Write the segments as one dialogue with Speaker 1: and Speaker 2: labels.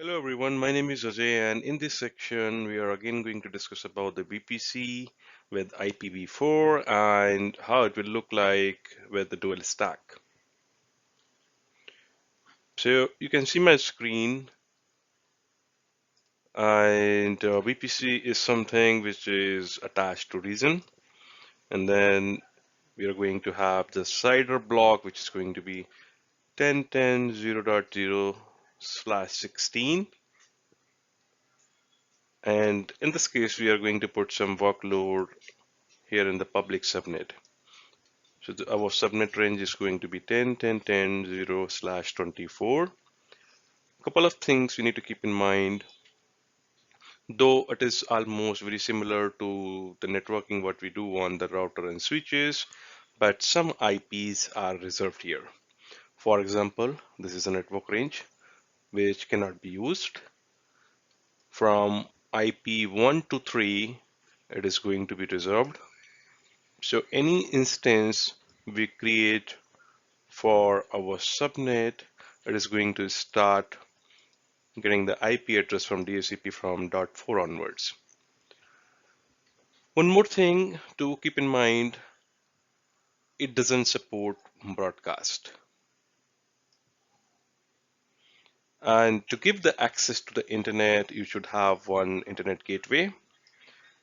Speaker 1: Hello everyone, my name is Ajay, and in this section we are again going to discuss about the VPC with IPv4 and how it will look like with the dual stack. So you can see my screen, and VPC is something which is attached to region, and then we are going to have the CIDR block, which is going to be 10.10.0.0/16. And in this case, we are going to put some workload here in the public subnet. So our subnet range is going to be 10.10.10.0/24. Couple of things we need to keep in mind, though it is almost very similar to the networking what we do on the router and switches, but some IPs are reserved here. For example, this is a network range which cannot be used. From IP 1 to 3, it is going to be reserved. So any instance we create for our subnet, it is going to start getting the IP address from DHCP from .4 onwards. One more thing to keep in mind, it doesn't support broadcast. And to give the access to the internet, you should have one internet gateway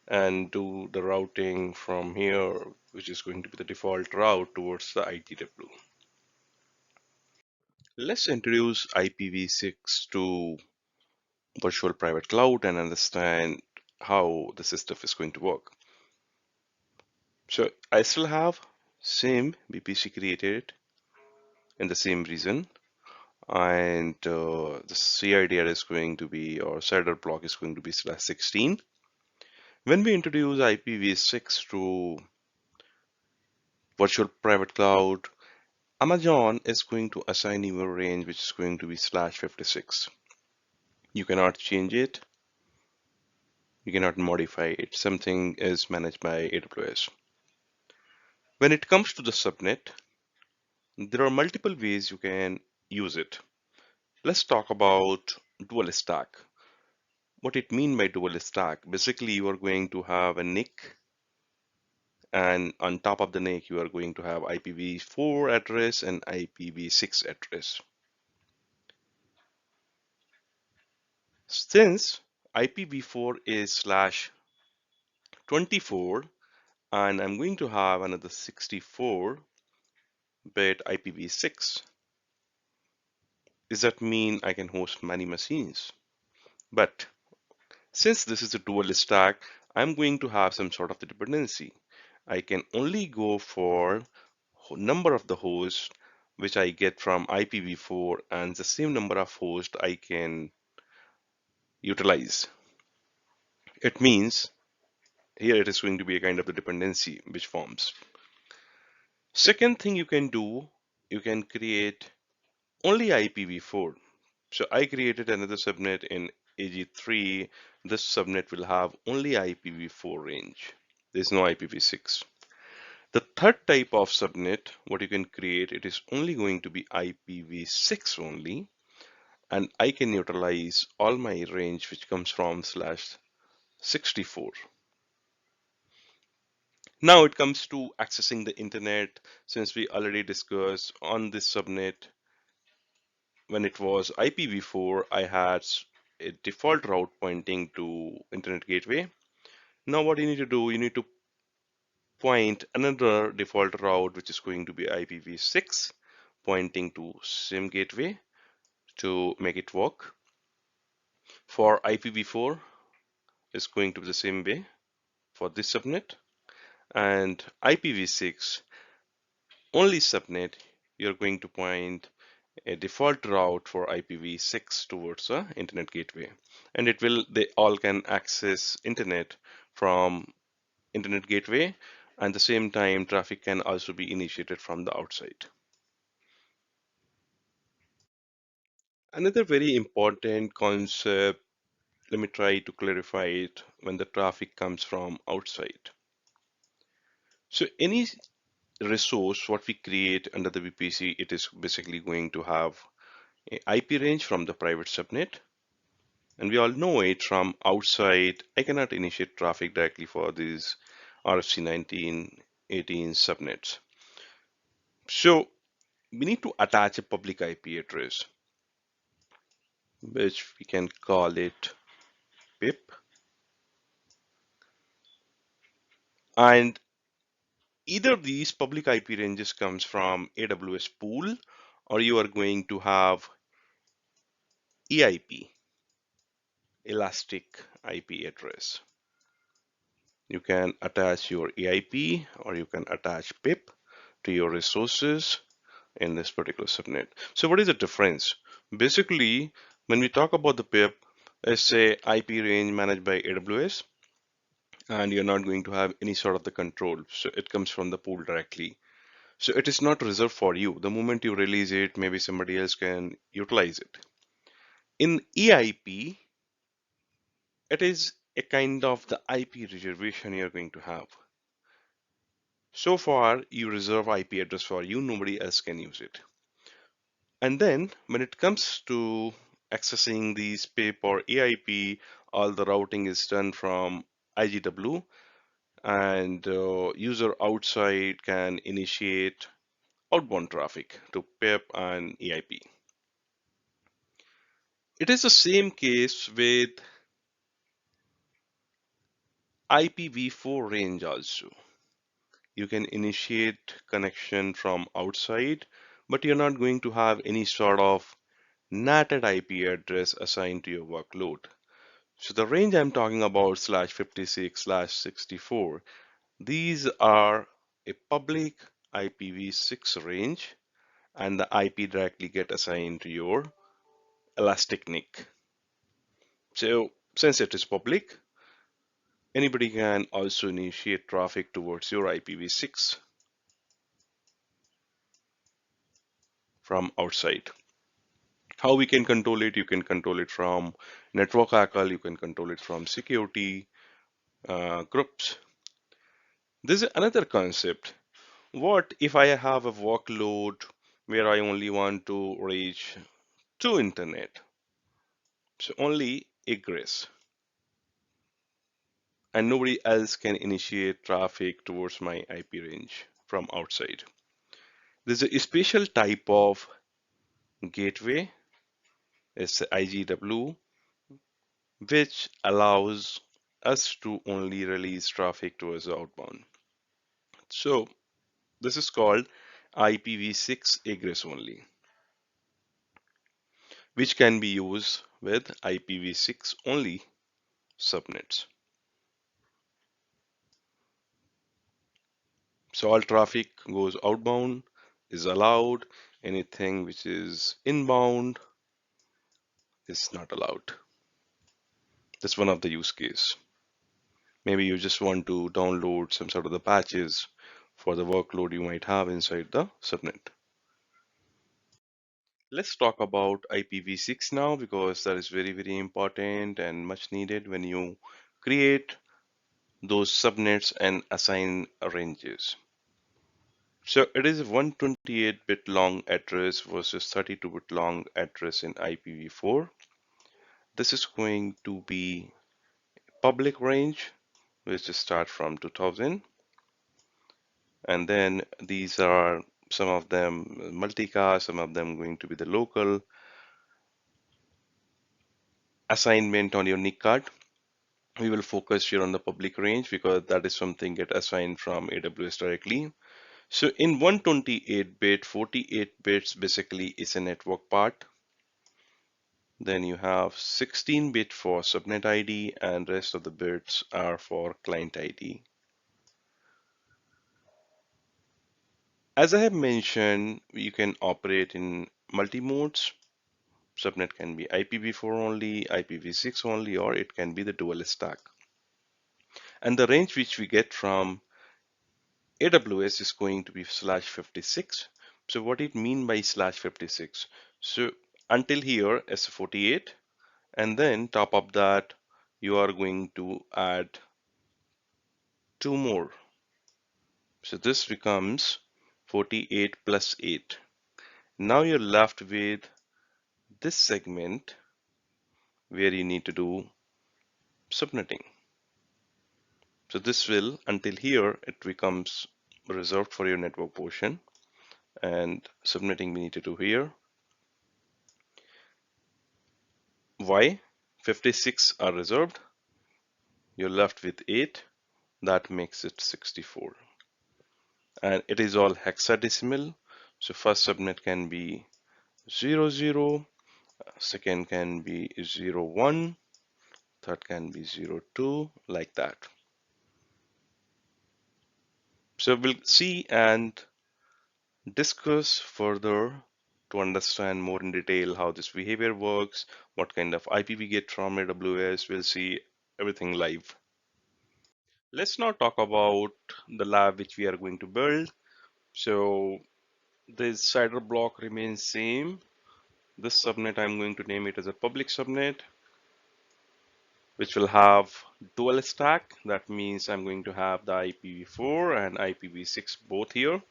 Speaker 1: and do the routing from here, which is going to be the default route towards the IGW. Let's introduce IPv6 to virtual private cloud and understand how the system is going to work. So I still have same VPC created in the same region, and the CIDR is going to be, or CIDR block is going to be /16. When we introduce IPv6 to virtual private cloud, Amazon is going to assign you a range which is going to be /56. You cannot change it. You cannot modify it. Something is managed by AWS. When it comes to the subnet, there are multiple ways you can use it. Let's talk about dual stack. What it mean by dual stack? Basically, you are going to have a NIC, and on top of the NIC, you are going to have IPv4 address and IPv6 address. Since IPv4 is /24, and I'm going to have another 64-bit IPv6, does that mean I can host many machines? But since this is a dual stack, I'm going to have some sort of the dependency. I can only go for number of the hosts which I get from IPv4 and the same number of hosts I can utilize. It means here it is going to be a kind of the dependency which forms. Second thing you can do, you can create only IPv4. So I created another subnet in AG3. This subnet will have only IPv4 range. There's no IPv6. The third type of subnet, what you can create, it is only going to be IPv6 only, and I can utilize all my range which comes from /64. Now it comes to accessing the internet. Since we already discussed on this subnet, when it was IPv4, I had a default route pointing to internet gateway. Now what you need to do, you need to point another default route which is going to be IPv6 pointing to same gateway to make it work. For IPv4 is going to be the same way for this subnet, and IPv6 only subnet, you're going to point a default route for IPv6 towards the internet gateway, and they all can access internet from internet gateway, and the same time traffic can also be initiated from the outside. Another very important concept, let me try to clarify it, when the traffic comes from outside. So any resource what we create under the VPC, it is basically going to have a IP range from the private subnet, And we all know it from outside. I cannot initiate traffic directly for these RFC 1918 subnets. So we need to attach a public IP address, which we can call it pip. And either these public IP ranges comes from AWS pool, or you are going to have EIP, elastic IP address. You can attach your EIP or you can attach pip to your resources in this particular subnet. So what is the difference? Basically, when we talk about the pip, let's say IP range managed by AWS, and you're not going to have any sort of the control. So it comes from the pool directly. So it is not reserved for you. The moment you release it, maybe somebody else can utilize it. In EIP, it is a kind of the IP reservation you're going to have. So far, you reserve IP address for you, nobody else can use it. And then when it comes to accessing these PIP or AIP, all the routing is done from IGW, and user outside can initiate outbound traffic to PIP and EIP. It is the same case with IPv4 range also. You can initiate connection from outside, but you're not going to have any sort of NATed IP address assigned to your workload. So the range I'm talking about /56/64, these are a public IPv6 range, and the IP directly get assigned to your elastic NIC. So since it is public, anybody can also initiate traffic towards your IPv6 from outside. How we can control it? You can control it from network ACL, you can control it from security groups. This is another concept. What if I have a workload where I only want to reach to internet? So only egress, and nobody else can initiate traffic towards my IP range from outside. There's a special type of gateway, it's IGW, which allows us to only release traffic towards the outbound. So this is called IPv6 egress only, which can be used with IPv6 only subnets. So all traffic goes outbound is allowed. Anything which is inbound is not allowed. That's one of the use case. Maybe you just want to download some sort of the patches for the workload you might have inside the subnet. Let's talk about IPv6 now, because that is very, very important and much needed when you create those subnets and assign ranges. So it is a 128-bit long address versus 32-bit long address in IPv4. This is going to be public range, which start from 2000. And then these are some of them multicast, some of them going to be the local assignment on your NIC card. We will focus here on the public range because that is something get assigned from AWS directly. So in 128-bit, 48 bits basically is a network part. Then you have 16-bit for subnet ID, and rest of the bits are for client ID. As I have mentioned, you can operate in multi-modes. Subnet can be IPv4 only, IPv6 only, or it can be the dual stack. And the range which we get from AWS is going to be /56. So what it mean by /56? So until here is 48, and then top of that you are going to add two more. So this becomes 48 plus 8. Now you're left with this segment, where you need to do subnetting. So this will, until here, it becomes reserved for your network portion, and subnetting we need to do here. Why? 56 are reserved. You're left with 8. That makes it 64. And it is all hexadecimal. So first subnet can be 00, second can be 01, third can be 02, like that. So we'll see and discuss further to understand more in detail how this behavior works, what kind of IP we get from AWS. We'll see everything live. Let's now talk about the lab which we are going to build. So this CIDR block remains same. This subnet, I'm going to name it as a public subnet, which will have dual stack. That means I'm going to have the IPv4 and IPv6 both here.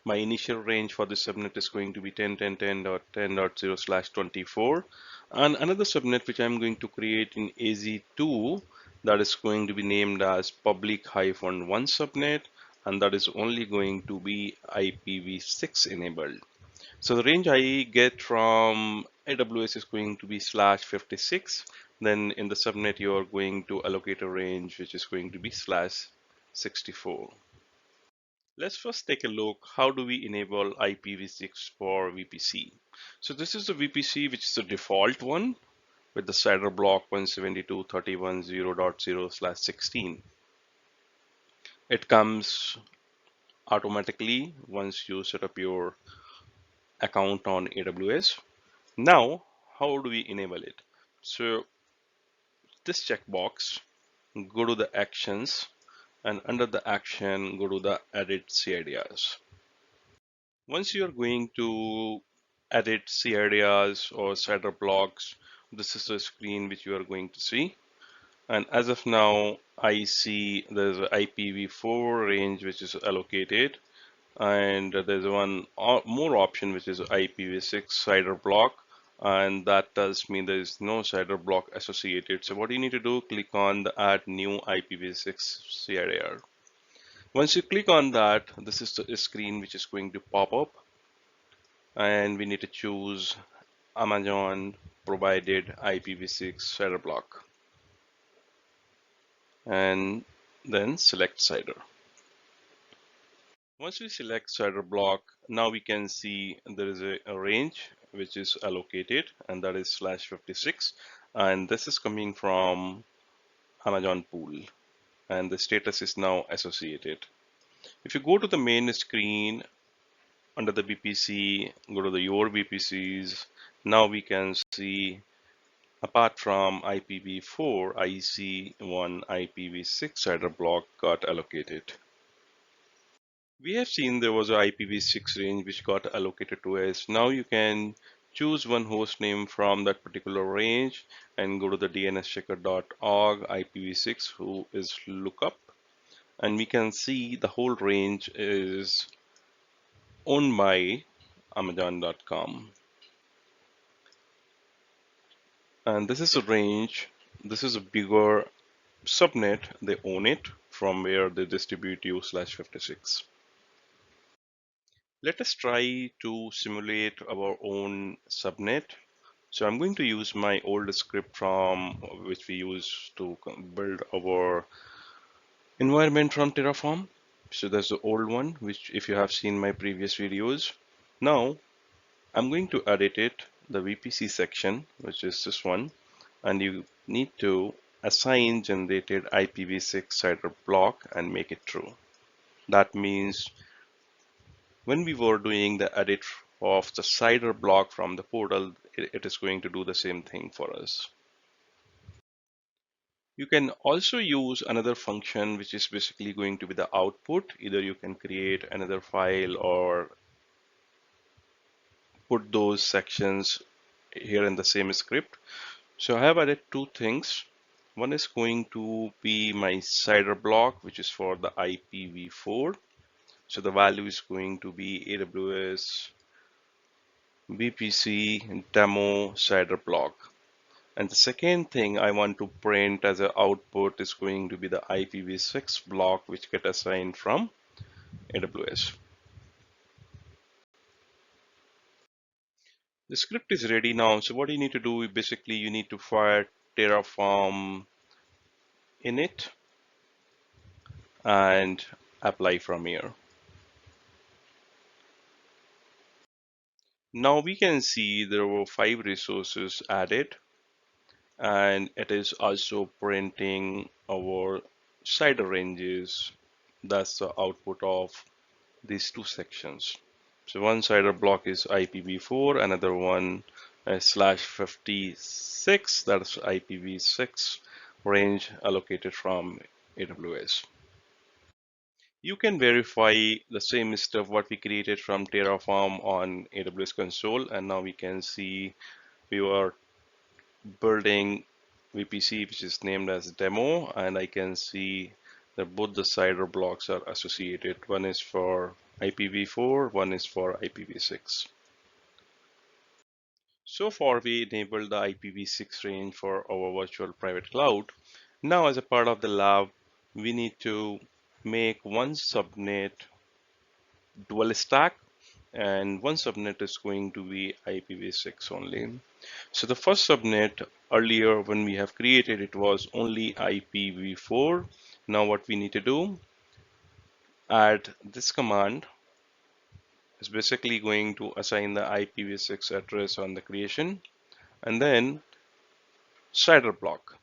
Speaker 1: My initial range for this subnet is going to be 10.10.10.0/24, and another subnet which I'm going to create in AZ2, that is going to be named as public-1 subnet, and that is only going to be IPv6 enabled. So the range I get from AWS is going to be /56. Then in the subnet, you're going to allocate a range which is going to be /64. Let's first take a look. How do we enable IPv6 for VPC? So this is the VPC, which is the default one with the CIDR block 172.168.0.0/16. It comes automatically once you set up your account on AWS. Now, how do we enable it? So this checkbox, go to the actions, and under the action, go to the edit CIDRs. Once you're going to edit CIDRs or CIDR blocks, this is the screen which you are going to see. And as of now, I see there's an IPv4 range which is allocated, and there's one more option which is IPv6 CIDR block, and that tells me there is no CIDR block associated. So what you need to do, click on the add new IPv6 CIDR. Once you click on that, this is the screen which is going to pop up, and we need to choose Amazon provided IPv6 CIDR block, and then select CIDR. Once we select CIDR block, now we can see there is a range which is allocated, and that is /56, and this is coming from Amazon pool, and the status is now associated. If you go to the main screen under the VPC, go to the your VPCs, now we can see apart from IPv4, IC1 IPv6 CIDR block got allocated. We have seen there was an IPv6 range which got allocated to us. Now you can choose one host name from that particular range and go to the dnschecker.org IPv6 who is lookup, and we can see the whole range is owned by Amazon.com. And this is a range, this is a bigger subnet, they own it from where they distribute you /56. Let us try to simulate our own subnet. So I'm going to use my old script from which we use to build our environment from Terraform. So there's the old one, which if you have seen my previous videos. Now I'm going to edit it, the VPC section, which is this one, and you need to assign generated IPv6 CIDR block and make it true. That means when we were doing the edit of the CIDR block from the portal, it is going to do the same thing for us. You can also use another function which is basically going to be the output. Either you can create another file or put those sections here in the same script. So I have added two things. One is going to be my CIDR block, which is for the IPv4. So the value is going to be AWS VPC demo CIDR block. And the second thing I want to print as an output is going to be the IPv6 block, which get assigned from AWS. The script is ready now. So what you need to do, basically you need to fire Terraform init and apply from here. Now we can see there were 5 resources added, and it is also printing our CIDR ranges. That's the output of these two sections. So one CIDR block is IPv4, another one is /56, that's IPv6 range allocated from AWS. You can verify the same stuff what we created from Terraform on AWS console, and now we can see we were building VPC, which is named as demo, and I can see that both the CIDR blocks are associated. One is for IPv4, one is for IPv6. So far, we enabled the IPv6 range for our virtual private cloud. Now, as a part of the lab, we need to make one subnet dual stack, and one subnet is going to be IPv6 only. So the first subnet earlier when we have created it was only IPv4. Now what we need to do, add this command is basically going to assign the IPv6 address on the creation, and then CIDR block.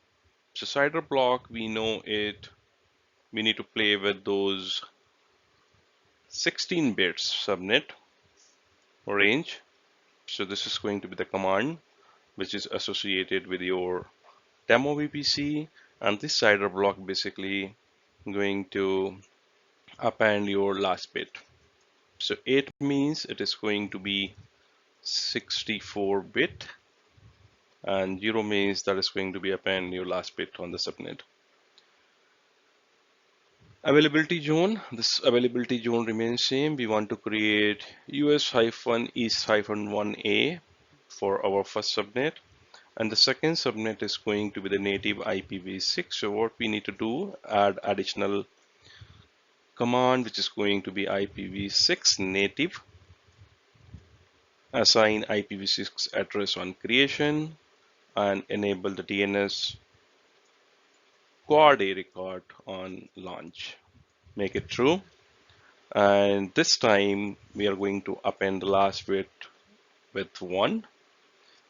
Speaker 1: So CIDR block, we know it, we need to play with those 16 bits subnet range. So this is going to be the command which is associated with your demo VPC, and this CIDR block basically going to append your last bit. So 8 means it is going to be 64-bit, and 0 means that is going to be append your last bit on the subnet. Availability zone, this availability zone remains same. We want to create US-East-1A for our first subnet, and the second subnet is going to be the native IPv6. So what we need to do, add additional command which is going to be IPv6 native, assign IPv6 address on creation, and enable the DNS quad A record on launch. Make it true, and this time we are going to append the last bit with 1.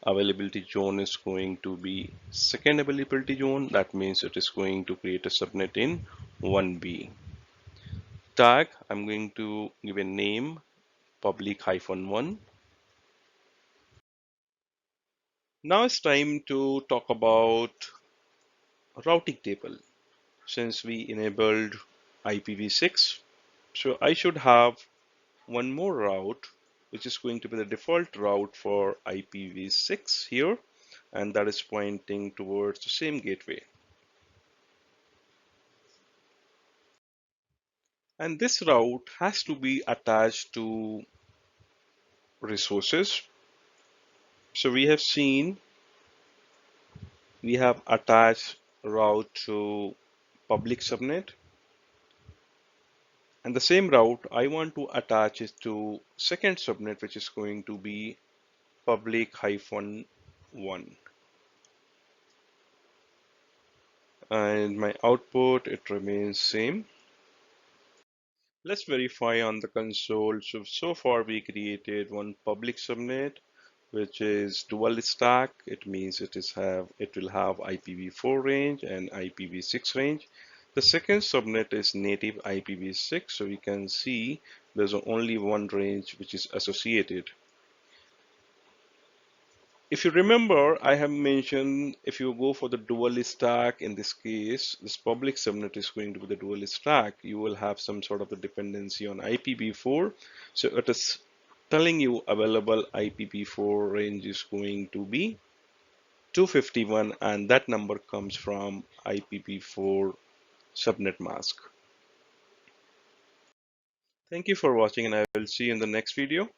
Speaker 1: Availability zone is going to be second availability zone. That means it is going to create a subnet in 1B. Tag, I'm going to give a name public-1. Now it's time to talk about routing table. Since we enabled IPv6, so I should have one more route which is going to be the default route for IPv6 here, and that is pointing towards the same gateway. And this route has to be attached to resources. So we have seen we have attached route to public subnet, and the same route I want to attach it to second subnet, which is going to be public-1, and my output, it remains same. Let's verify on the console. So far we created one public subnet which is dual stack. It means it will have IPv4 range and IPv6 range. The second subnet is native IPv6, so we can see there's only one range which is associated. If you remember, I have mentioned if you go for the dual stack, in this case, this public subnet is going to be the dual stack. You will have some sort of a dependency on IPv4. So it is telling you available IPv4 range is going to be 251, and that number comes from IPv4 subnet mask. Thank you for watching, and I will see you in the next video.